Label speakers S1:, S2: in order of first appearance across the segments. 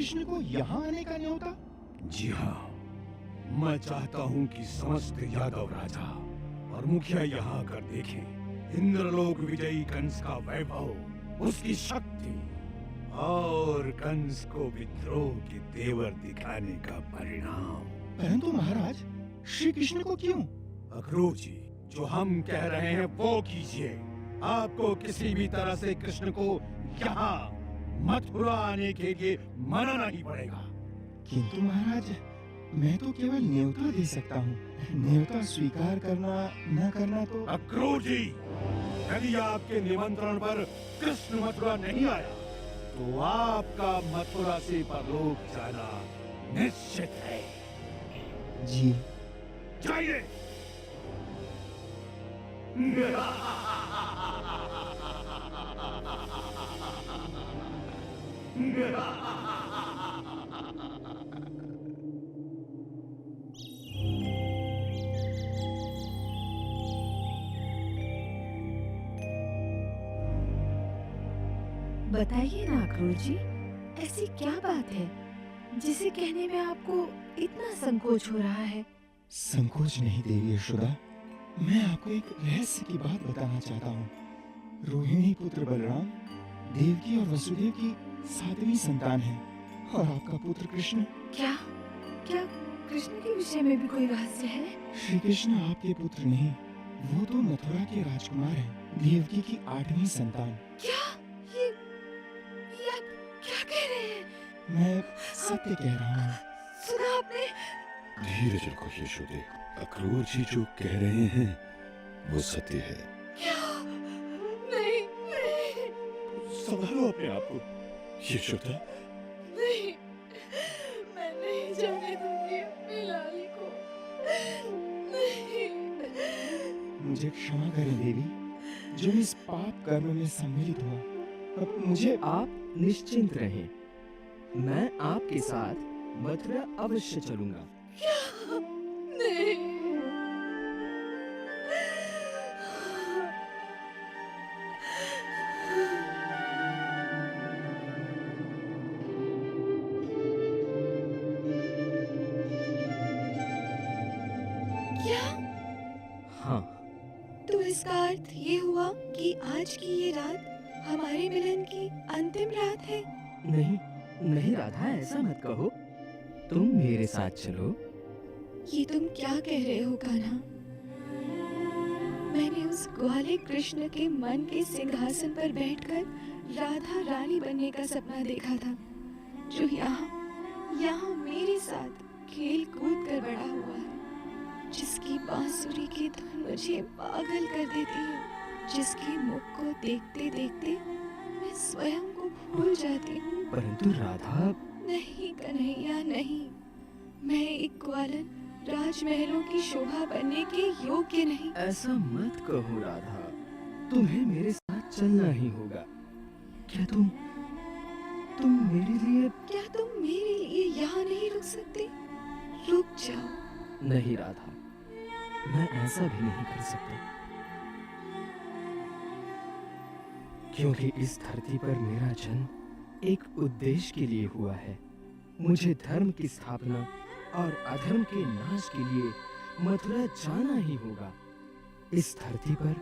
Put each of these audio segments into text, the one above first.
S1: कृष्ण को यहाँ आने का न्योता?
S2: जी हाँ, मैं चाहता हूँ कि समस्त यादव राजा और मुखिया यहाँ आकर देखें इंद्रलोक विजयी कंस का वैभव, उसकी शक्ति और कंस को विद्रोह के तेवर दिखाने का परिणाम।
S1: परंतु महाराज, श्री कृष्ण को क्यों?
S2: अक्रूर जी, जो हम कह रहे हैं वो कीजिए। आपको किसी भी तरह से कृष्ण को यहाँ मथुरा आने के लिए मनाना ही पड़ेगा।
S1: किंतु महाराज, मैं तो केवल न्योता दे सकता हूँ। न्योता स्वीकार करना न करना तो।
S2: अक्रूर जी, यदि आपके निमंत्रण पर कृष्ण मथुरा नहीं आया तो आपका मथुरा से परलोक जाना निश्चित है।
S1: जी।
S2: जाइए।
S3: बताइए ना अक्रूर जी, ऐसी क्या बात है जिसे कहने में आपको इतना संकोच हो रहा है?
S1: संकोच नहीं देवी यशोदा, मैं आपको एक रहस्य की बात बताना चाहता हूँ। रोहिणी पुत्र बलराम देवकी और वसुदेव की 7वीं संतान है और आपका पुत्र कृष्ण।
S3: क्या क्या कृष्ण के विषय में भी कोई रहस्य है?
S1: श्री कृष्ण आपके पुत्र नहीं, वो तो मथुरा के राजकुमार हैं, देवकी की 8वीं संतान।
S3: क्या ये आप क्या कह रहे हैं?
S1: मैं सत्य कह रहा हूँ।
S3: सुना आपने?
S4: धीरज रखो यशोदे, अक्रूर जी जो कह रहे हैं वो सत्य है।
S3: क्या? नहीं नहीं
S4: संभालो अपने आप को यशोदा।
S3: नहीं, मैं नहीं जाने दूंगी अपनी लाली को। नहीं।
S1: मुझे क्षमा करें देवी, जो इस पाप कर्म में सम्मिलित हुआ। अब मुझे
S5: आप निश्चिंत रहें, मैं आपके साथ मथुरा अवश्य चलूंगा।
S3: क्या? नहीं। क्या?
S5: हाँ।
S3: तो इसका अर्थ ये हुआ कि आज की ये रात हमारे मिलन की अंतिम रात है?
S5: नहीं नहीं राधा, ऐसा मत कहो। तुम मेरे साथ चलो।
S3: ये तुम क्या कह रहे हो कान्हा? मैंने उस ग्वाले कृष्ण के मन के सिंहासन पर बैठकर राधा रानी बनने का सपना देखा था, जो यहाँ मेरे साथ खेल कूद कर बड़ा हुआ है, जिसकी बांसुरी की धुन मुझे पागल कर देती है, जिसके मुख को देखते देखते मैं स्वयं को भूल जाती हूँ।
S5: परंतु राधा।
S3: नहीं कन्हैया नहीं, मैं एक ग्वालन राजमहलों की शोभा बनने के योग्य नहीं।
S5: ऐसा मत कहो राधा, तुम्हें मेरे साथ चलना ही होगा। क्या तुम मेरे लिए?
S3: क्या तुम मेरे लिए यहाँ नहीं रुक सकते? रुक जाओ।
S5: नहीं राधा, मैं ऐसा भी नहीं कर सकता, क्योंकि इस धरती पर मेरा जन्म एक उद्देश्य के लिए हुआ है। मुझे धर्म की स्थापना और अधर्म के नाश के लिए मथुरा जाना ही होगा। इस धरती पर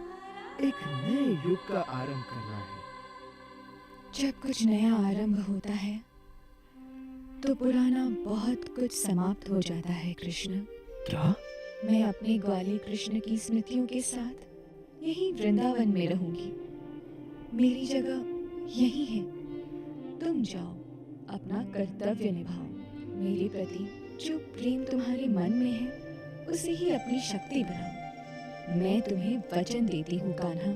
S5: एक नए युग का आरंभ करना है।
S3: जब कुछ नया आरंभ होता है तो पुराना बहुत कुछ समाप्त हो जाता है कृष्ण।
S5: क्या?
S3: मैं अपने ग्वाले कृष्ण की स्मृतियों के साथ यहीं वृंदावन में रहूंगी। मेरी जगह यही है। तुम जाओ, अपना कर्तव्य निभाओ। मेरे प्रति जो प्रेम तुम्हारे मन में है उसे ही अपनी शक्ति बनाओ। मैं तुम्हें वचन देती हूँ कान्हा,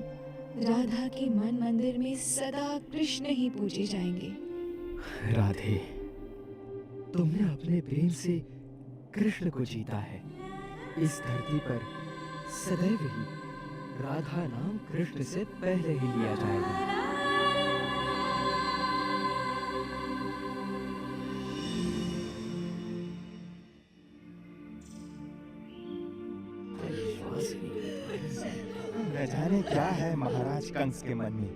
S3: राधा के मन मंदिर में सदा कृष्ण ही पूजे जाएंगे।
S5: राधे, तुमने अपने प्रेम से कृष्ण को जीता है। इस धरती पर सदैव ही राधा नाम कृष्ण से पहले ही लिया जाएगा।
S1: न जाने क्या है महाराज कंस के मन में।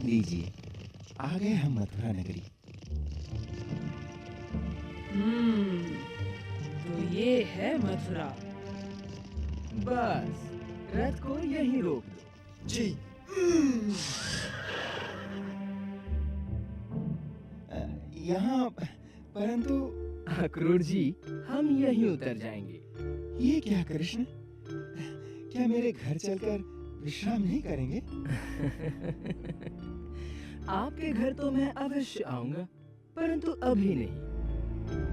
S1: लीजिए, आ गए हम मथुरा नगरी।
S6: तो ये है मथुरा।
S5: बस रथ को यहीं रोक दो।
S1: जी। यहाँ परंतु
S5: अक्रूर जी, हम यहीं उतर जाएंगे।
S1: ये क्या कृष्ण, क्या मेरे घर चलकर विश्राम नहीं करेंगे?
S5: आपके घर तो मैं अवश्य आऊंगा, परंतु अभी नहीं,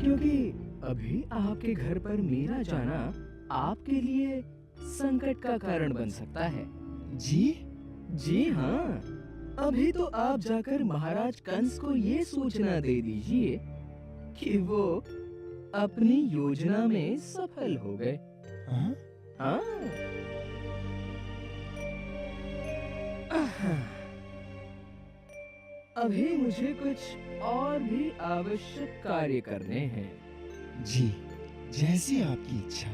S5: क्योंकि अभी आपके घर पर मेरा जाना आपके लिए संकट का कारण बन सकता है।
S1: जी?
S5: जी हाँ, अभी तो आप जाकर महाराज कंस को ये सूचना दे दीजिए कि वो अपनी योजना में सफल हो गए।
S1: हाँ?
S5: हाँ। अभी मुझे कुछ और भी आवश्यक कार्य करने हैं।
S1: जी, जैसी आपकी इच्छा।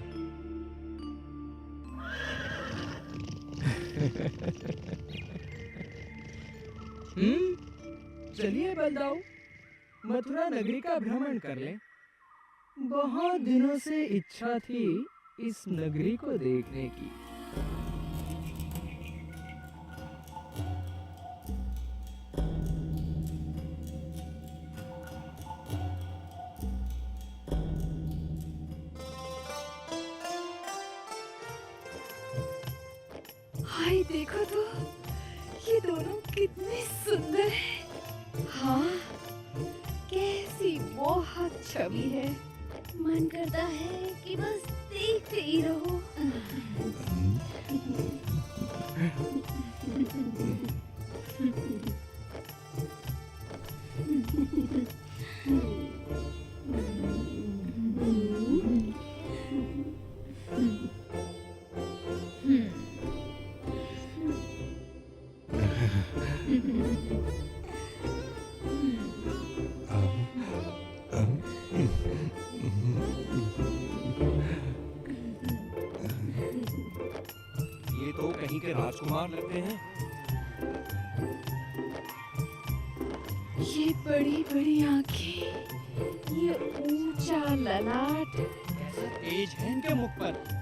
S5: चलिए बलदाऊ, मथुरा नगरी का भ्रमण कर लें। बहुत दिनों से इच्छा थी इस नगरी को देखने की।
S3: हाय देखो तो, ये दोनों कितने सुंदर हैं। हाँ, कैसी बहुत छवि है। मन करता है कि बस देखते ही रहो।
S2: ये तो कहीं के राजकुमार लगते हैं।
S3: ये बड़ी बड़ी आंखें, ये ऊंचा ललाट,
S1: कैसा तेज है इनके मुख पर।